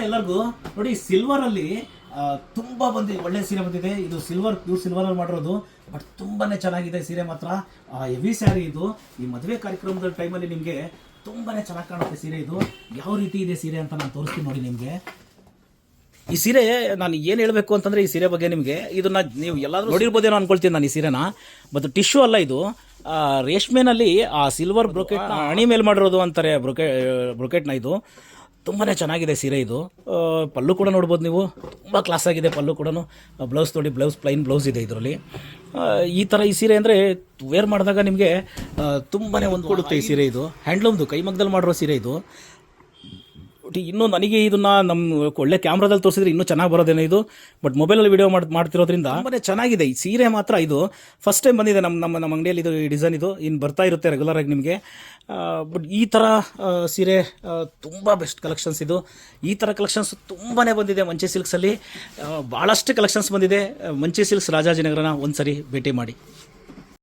ಎಲ್ಲರಿಗೂ ನೋಡಿ ಸಿಲ್ವರ್ ಅಲ್ಲಿ ತುಂಬಾ ಒಳ್ಳೆ ಸೀರೆ ಬಂದಿದೆ. ಇದು ಪ್ಯೂರ್ ಸಿಲ್ವರ್ ಅಲ್ಲಿ ಮಾಡಿರೋದು, ಬಟ್ ತುಂಬಾನೇ ಚೆನ್ನಾಗಿದೆ ಸೀರೆ ಮಾತ್ರ. ಹೆವಿ ಸ್ಯಾರಿ ಇದು. ಈ ಮದುವೆ ಕಾರ್ಯಕ್ರಮದ ಟೈಮಲ್ಲಿ ನಿಮಗೆ ತುಂಬಾನೇ ಚೆನ್ನಾಗಿ ಕಾಣುತ್ತೆ ಸೀರೆ. ಇದು ಯಾವ ರೀತಿ ಇದೆ ಸೀರೆ ಅಂತ ನಾನು ತೋರಿಸ್ತೀನಿ ನೋಡಿ ನಿಮಗೆ. ಈ ಸೀರೆ ನಾನು ಏನು ಹೇಳಬೇಕು ಅಂತಂದರೆ, ಈ ಸೀರೆ ಬಗ್ಗೆ ನಿಮಗೆ ಇದನ್ನು ನೀವು ಎಲ್ಲಾದರೂ ನೋಡಿರ್ಬೋದೇನೋ ಅನ್ಕೊಳ್ತೀನಿ ನಾನು ಈ ಸೀರೆನ. ಮತ್ತು ಟಿಶ್ಯೂ ಅಲ್ಲ ಇದು, ರೇಷ್ಮೆನಲ್ಲಿ ಆ ಸಿಲ್ವರ್ ಬ್ರೊಕೆಟ್ನ ಅಣಿ ಮೇಲೆ ಮಾಡಿರೋದು ಅಂತಾರೆ ಬ್ರೊಕೆಟ್ನ. ಇದು ತುಂಬಾ ಚೆನ್ನಾಗಿದೆ ಸೀರೆ. ಇದು ಪಲ್ಲು ಕೂಡ ನೋಡ್ಬೋದು ನೀವು, ತುಂಬ ಕ್ಲಾಸ್ ಆಗಿದೆ ಪಲ್ಲು ಕೂಡ. ಬ್ಲೌಸ್ ನೋಡಿ, ಪ್ಲೈನ್ ಬ್ಲೌಸ್ ಇದೆ ಇದರಲ್ಲಿ. ಈ ಥರ ಈ ಸೀರೆ ಅಂದರೆ ವೇರ್ ಮಾಡಿದಾಗ ನಿಮಗೆ ತುಂಬಾ ಒಂದು ಕೊಡುತ್ತೆ ಈ ಸೀರೆ. ಇದು ಹ್ಯಾಂಡ್ಲೂಮ್ದು, ಕೈಮಗ್ಗದಲ್ಲಿ ಮಾಡಿರೋ ಸೀರೆ ಇದು. ಇನ್ನೂ ನನಗೆ ಇದನ್ನು ನಮ್ಮ ಒಳ್ಳೆ ಕ್ಯಾಮ್ರಾದಲ್ಲಿ ತೋರಿಸಿದ್ರೆ ಇನ್ನೂ ಚೆನ್ನಾಗಿ ಬರೋದೇನೋ ಇದು. ಬಟ್ ಮೊಬೈಲಲ್ಲಿ ವಿಡಿಯೋ ಮಾಡ್ತಿರೋದ್ರಿಂದ ತುಂಬಾ ಚೆನ್ನಾಗಿದೆ ಈ ಸೀರೆ ಮಾತ್ರ. ಇದು ಫಸ್ಟ್ ಟೈಮ್ ಬಂದಿದೆ ನಮ್ಮ ಅಂಗಡಿಯಲ್ಲಿ. ಇದು ಈ ಡಿಸೈನ್ ಇದು ಇನ್ನು ಬರ್ತಾ ಇರುತ್ತೆ ರೆಗ್ಯುಲರ್ ಆಗಿ ನಿಮಗೆ. ಬಟ್ ಈ ಥರ ಸೀರೆ ತುಂಬ ಬೆಸ್ಟ್ ಕಲೆಕ್ಷನ್ಸ್ ಇದು. ಈ ಥರ ಕಲೆಕ್ಷನ್ಸ್ ತುಂಬಾ ಬಂದಿದೆ ಮಂಚೆ ಸಿಲ್ಕ್ಸಲ್ಲಿ. ಭಾಳಷ್ಟು ಕಲೆಕ್ಷನ್ಸ್ ಬಂದಿದೆ. ಮಂಚೆ ಸಿಲ್ಕ್ಸ್ ರಾಜಾಜಿನಗರನ ಒಂದು ಸರಿ ಭೇಟಿ ಮಾಡಿ.